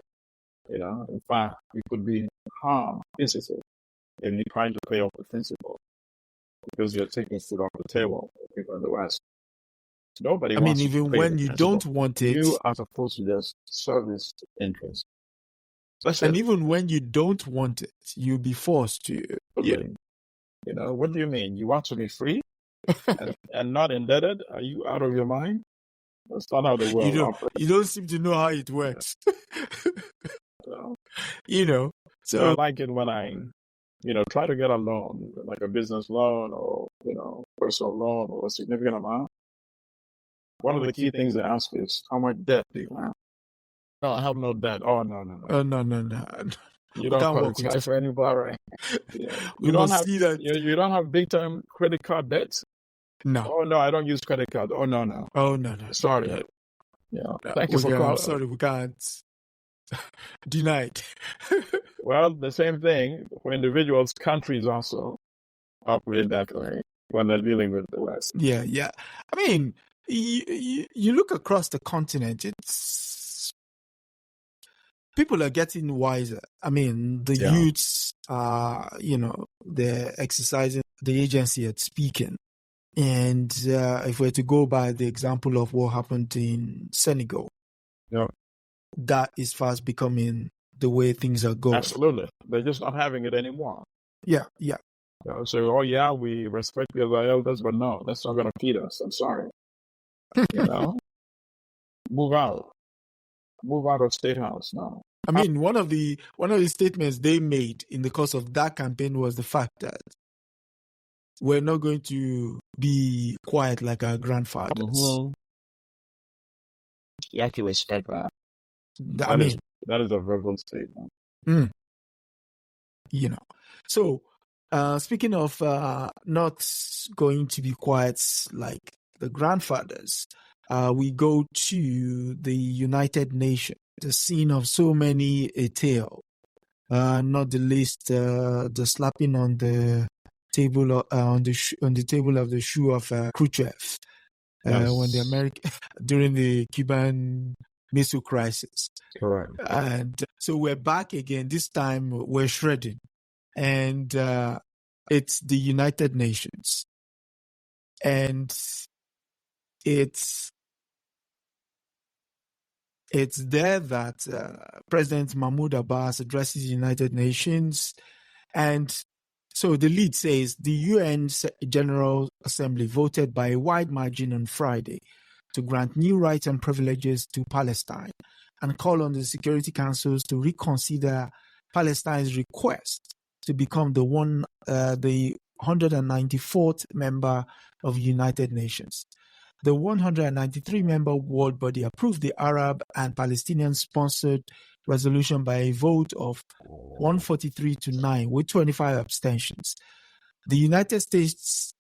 In fact, we could be harm physically if you try to play off the principle because you're taking food off the table. People in the West, nobody I mean, wants to even play the when you principle. don't want it, You are supposed to just serve this interest. That's and it. even when you don't want it, you'll be forced to. Yeah. You know, what do you mean? You want to be free and not indebted? Are you out of your mind? That's not how the world operates. You don't seem to know how it works. So, So I like it when I, try to get a loan, like a business loan or, personal loan or a significant amount. One of the key things they ask is, how much debt do you have? No, I have no debt. Oh, no. no. You don't qualify for any borrowing. You don't have you don't have big time credit card debts. No. Oh no, I don't use credit card. Oh no. Oh no. Sorry. Thank you for calling. Sorry, we can't. Denied. Well, the same thing for individuals. Countries also operate that way when they're dealing with the West. Yeah. I mean, you look across the continent. People are getting wiser. I mean, the youths are, they're exercising the agency at speaking. And if we're to go by the example of what happened in Senegal, that is fast becoming the way things are going. Absolutely. They're just not having it anymore. Yeah. So, we respect our elders, but no, that's not going to feed us. I'm sorry. Move out of State House now. I mean, one of the statements they made in the course of that campaign was the fact that we're not going to be quiet like our grandfathers. Mm-hmm. You have to respect that. That is a verbal statement. So, speaking of not going to be quiet like the grandfathers, we go to the United Nations, the scene of so many a tale, not the least the slapping on the table on the table of the shoe of Khrushchev when the American during the Cuban Missile Crisis. Correct. And so we're back again. This time we're shredding, and it's the United Nations, and it's there that President Mahmoud Abbas addresses the United Nations, and so the lead says the UN General Assembly voted by a wide margin on Friday to grant new rights and privileges to Palestine and call on the Security Councils to reconsider Palestine's request to become the 194th member of the United Nations. The 193-member world body approved the Arab and Palestinian-sponsored resolution by a vote of 143 to 9 with 25 abstentions. The United States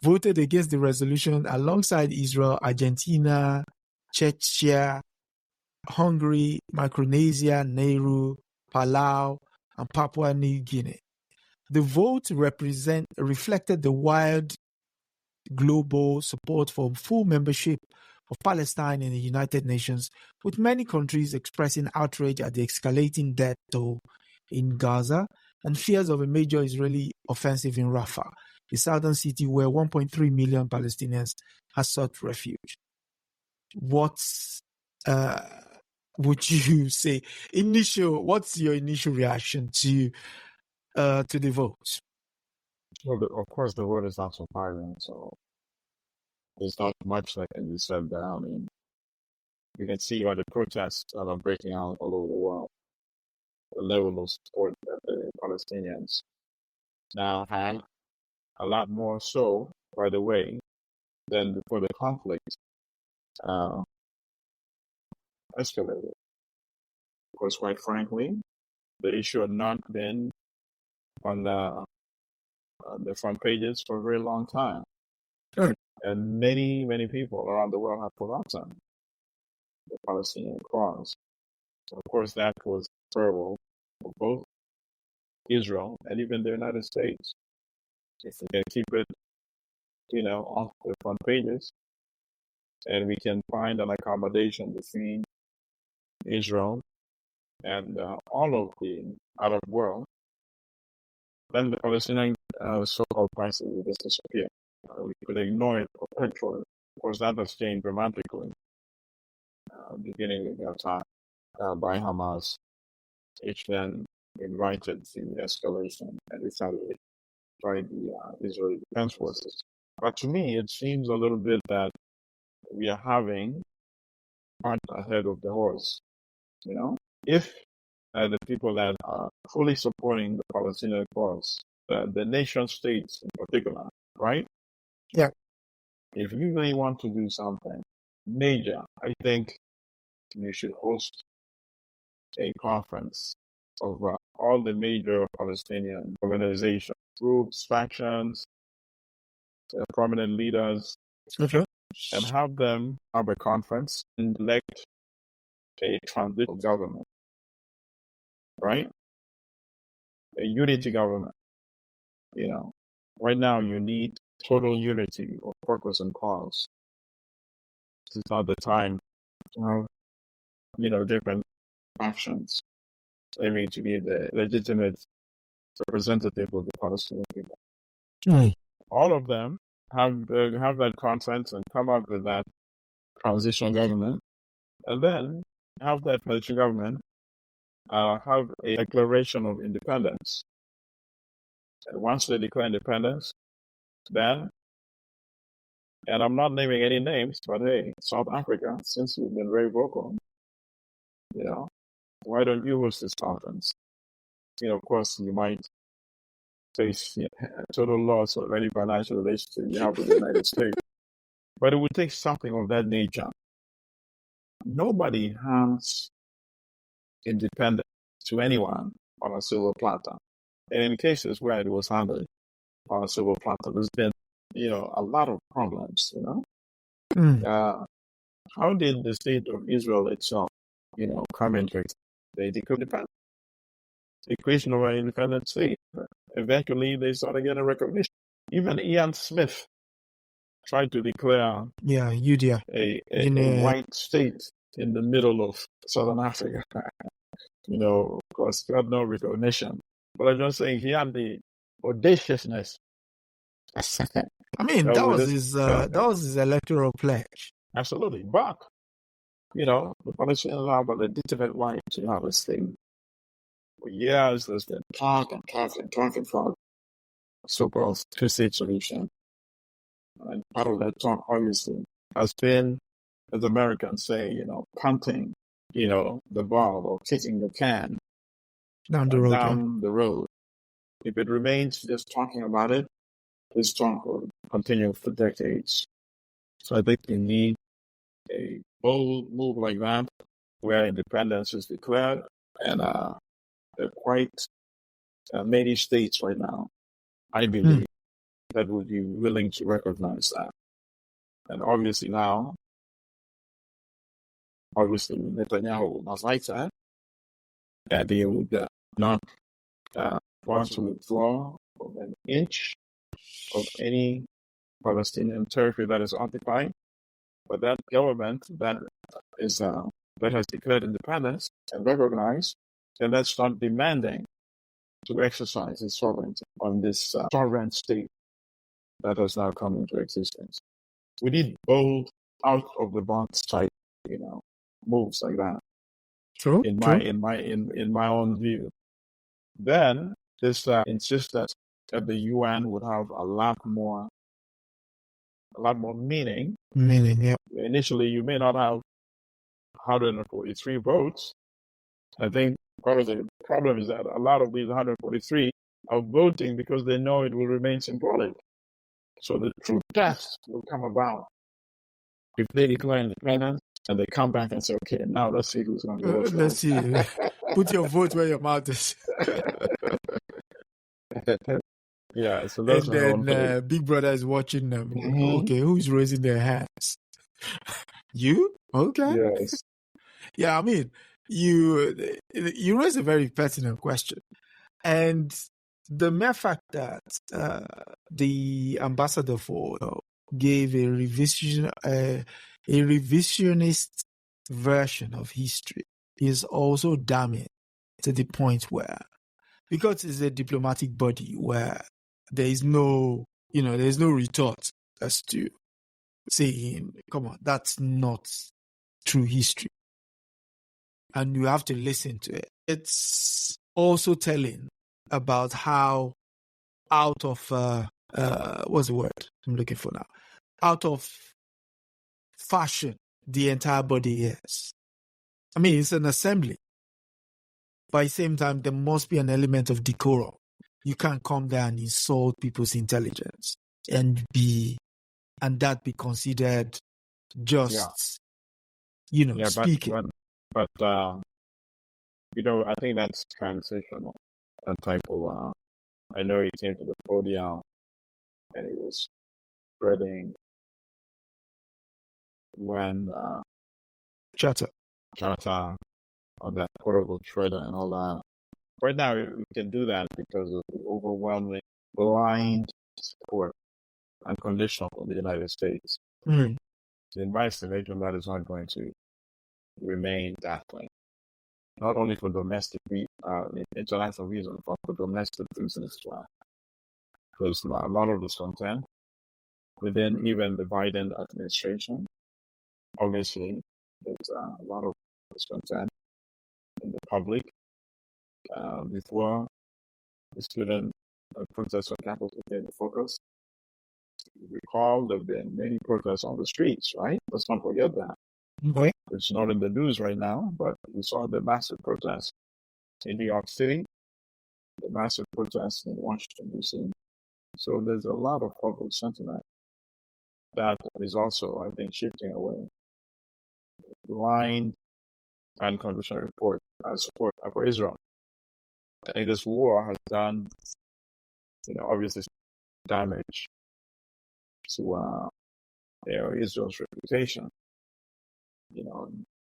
voted against the resolution alongside Israel, Argentina, Czechia, Hungary, Micronesia, Nauru, Palau, and Papua New Guinea. The vote reflected the wide global support for full membership of Palestine in the United Nations, with many countries expressing outrage at the escalating death toll in Gaza and fears of a major Israeli offensive in Rafah, the southern city where 1.3 million Palestinians have sought refuge. What would you say? What's your initial reaction to the vote? Well, of course, the vote is not surprising, so there's not much that can be said there. I mean, you can see by the protests that are breaking out all over the world, the level of support that the Palestinians now have, a lot more so, by the way, than before the conflict escalated. Because quite frankly, the issue had not been on the front pages for a very long time. Sure. And many, many people around the world have forgotten the Palestinian cause. So of course, that was terrible for both Israel and even the United States. If we can keep it, off the front pages, and we can find an accommodation between Israel and all of the Arab world, then the Palestinian so-called crisis will just disappear. We could ignore it perpetually. Of course, that has changed dramatically beginning with that time by Hamas, which then invited the escalation and retaliation by the Israeli Defense Forces. But to me, it seems a little bit that we are having cart ahead of the horse. You know, if the people that are fully supporting the Palestinian cause, the nation states in particular, right? Yeah. If you really want to do something major, I think you should host a conference of all the major Palestinian organizations, groups, factions, prominent leaders, Okay. and have them have a conference and elect a transitional government, right? A unity government. You know, right now you need total unity of purpose and cause. This is not the time to have, different factions aiming to be the legitimate representative of the Palestinian people. Mm. All of them have that consensus and come up with that transitional government, and then have that transitional government have a declaration of independence. And once they declare independence, then, and I'm not naming any names, but hey, South Africa, since we've been very vocal, why don't you host this conference? Of course, you might face total loss of any financial relationship you have with the United States. But it would take something of that nature. Nobody has independence to anyone on a silver platter. And in cases where it was handled on a silver platter, there's been, a lot of problems, Mm. How did the state of Israel itself, come into it? They declared independence. The creation of an independent state. Eventually, they started getting recognition. Even Ian Smith tried to declare UDA. a white state in the middle of Southern Africa. Of course, got no recognition. But I'm just saying he had the audaciousness. I mean, that was his electoral pledge. Absolutely. But, the Palestinians have a legitimate right to have a state. For years, there's been talking for so-called two-state solution. And part of that talk, obviously, has been, as Americans say, punting, the ball or kicking the can down the road. If it remains just talking about it, this talk will continue for decades. So I think we need a bold move like that, where independence is declared, and there are quite many states right now, I believe, that would be willing to recognize that. And obviously Netanyahu would not like that. That they would not want to withdraw of an inch of any Palestinian territory that is occupied. But that government that has declared independence and recognized, and let's start demanding to exercise its sovereignty on this sovereign state that has now come into existence. We need bold, out of the box type, moves like that. True. In my own view. Then this insistence that the UN would have a lot more meaning. Yeah. Initially, you may not have 143 votes. I think part of the problem is that a lot of these 143 are voting because they know it will remain symbolic. So the true test will come about if they declare independence and they come back and say, okay, now let's see who's going to vote. Let's see. Put your vote where your mouth is. Yeah, so that's and then Big Brother is watching them. Mm-hmm. Okay, who's raising their hands? You? Okay. Yes. Yeah, I mean, you raise a very pertinent question. And the mere fact that the ambassador for gave a revisionist version of history is also damning to the point where, because it's a diplomatic body where there is no retort as to saying, come on, that's not true history. And you have to listen to it. It's also telling about how out of, what's the word I'm looking for now? Out of fashion the entire body is. I mean, it's an assembly. But at the same time, there must be an element of decorum. You can't come there and insult people's intelligence and that be considered just, speaking. But I think that's transitional. That type of, I know he came to the podium and he was spreading when Chatter on that portable trader and all that. Right now, we can do that because of the overwhelming blind support unconditional from the United States. Mm. In my estimation, that is not going to remain that way. Not only for domestic, international reasons, but for domestic reasons as well. Because a lot of discontent within even the Biden administration, obviously, there's a lot of discontent in the public. Before the student protests on campus became the focus, recall there have been many protests on the streets, right? Let's not forget that. Okay. It's not in the news right now, but we saw the massive protests in New York City, the massive protests in Washington, D.C. So there's a lot of public sentiment that is also, I think, shifting away. Blind and conditional support for Israel. I think this war has done, obviously damage to Israel's reputation.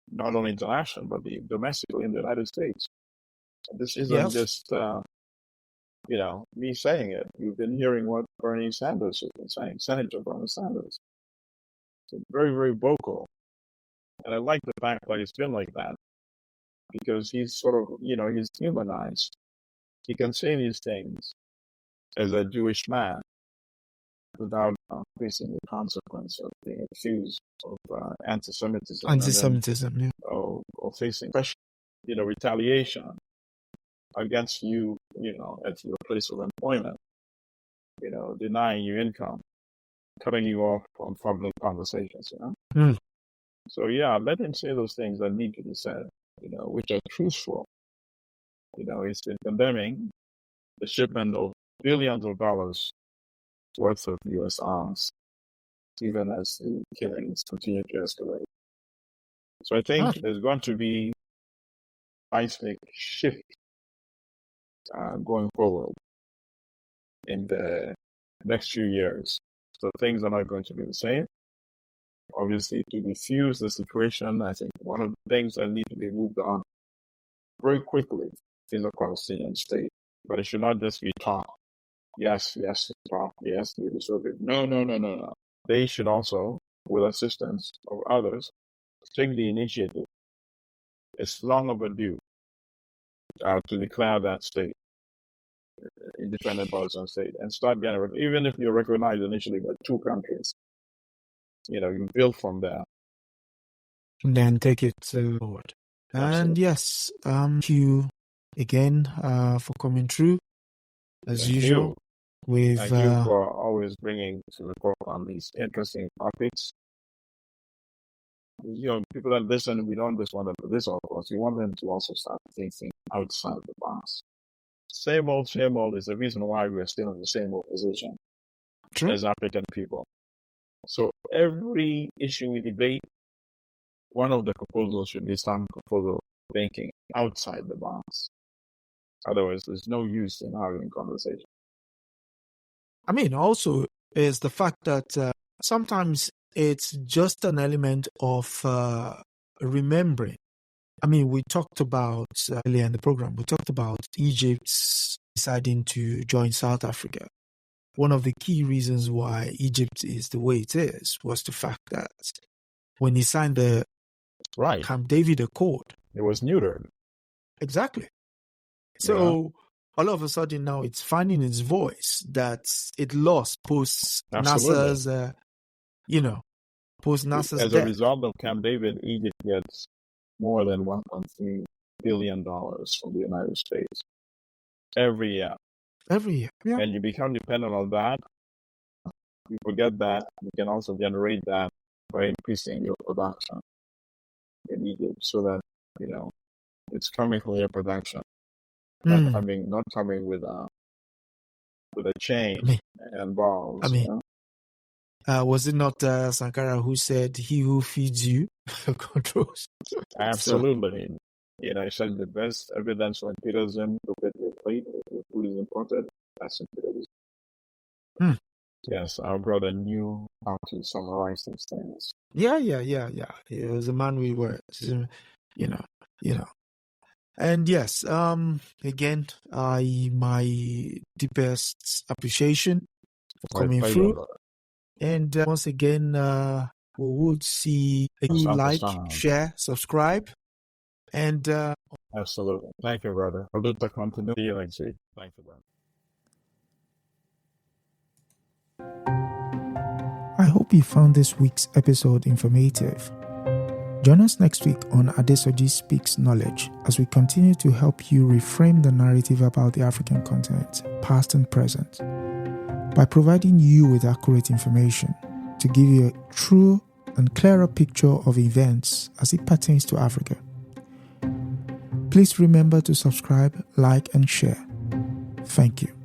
Not only international, but domestically in the United States. And this isn't just, me saying it. You've been hearing what Bernie Sanders has been saying, Senator Bernie Sanders. So very, very vocal. And I like the fact that it's been like that because he's sort of, he's humanized. He can say these things as a Jewish man without facing the consequence of being accused of anti-Semitism. Anti-Semitism, yeah. Or facing retaliation against you, at your place of employment, denying you income, cutting you off from public conversations, Mm. So, let him say those things that need to be said, which are truthful. He's been condemning the shipment of billions of dollars worth of U.S. arms, even as the killings continue to escalate. So I think there's going to be a seismic shift going forward in the next few years. So things are not going to be the same. Obviously, to defuse the situation, I think one of the things that need to be moved on very quickly is a Palestinian state. But it should not just be talk. Yes, talk. Yes, we deserve it. No. They should also, with assistance of others, take the initiative. It's long overdue to declare that state, independent Palestinian state, and start getting, even if you're recognized initially by two countries, you build from there. And then take it forward. Absolutely. And yes, thank you again for coming through, as Thank usual. Thank you for always bringing to the report on these interesting topics. People that listen, we don't just want them to this, of course. We want them to also start thinking outside the box. Same old is the reason why we're still in the same old position as African people. So every issue we debate, one of the proposals should be some proposal thinking outside the box. Otherwise, there's no use in having conversation. I mean, also is the fact that sometimes it's just an element of remembering. I mean, we talked about earlier in the program, we talked about Egypt deciding to join South Africa. One of the key reasons why Egypt is the way it is was the fact that when he signed the Camp David Accord, It was neutered. Exactly. So all of a sudden now it's finding its voice that it lost post Absolutely. NASA's, post NASA's As a death. result of Camp David, Egypt gets more than $1.3 billion from the United States every year. Every year. Yeah. And you become dependent on that. You forget that. You can also generate that by increasing your production in Egypt so that, it's coming from your production. Not coming with a chain and balls. Was it not Sankara who said, "He who feeds you controls"? Absolutely. I said the best evidence for imperialism, look at your plate, if food is imported, that's imperialism. Yes, our brother knew how to summarize these things. Yeah. He was a man we were, And yes, again, my deepest appreciation for coming through. And once again, we would see you like, share, subscribe, and absolutely. Thank you, brother. I'll do the continuity. Thank you, brother. I hope you found this week's episode informative. Join us next week on Adesoji Speaks Knowledge as we continue to help you reframe the narrative about the African continent, past and present, by providing you with accurate information to give you a true and clearer picture of events as it pertains to Africa. Please remember to subscribe, like, and share. Thank you.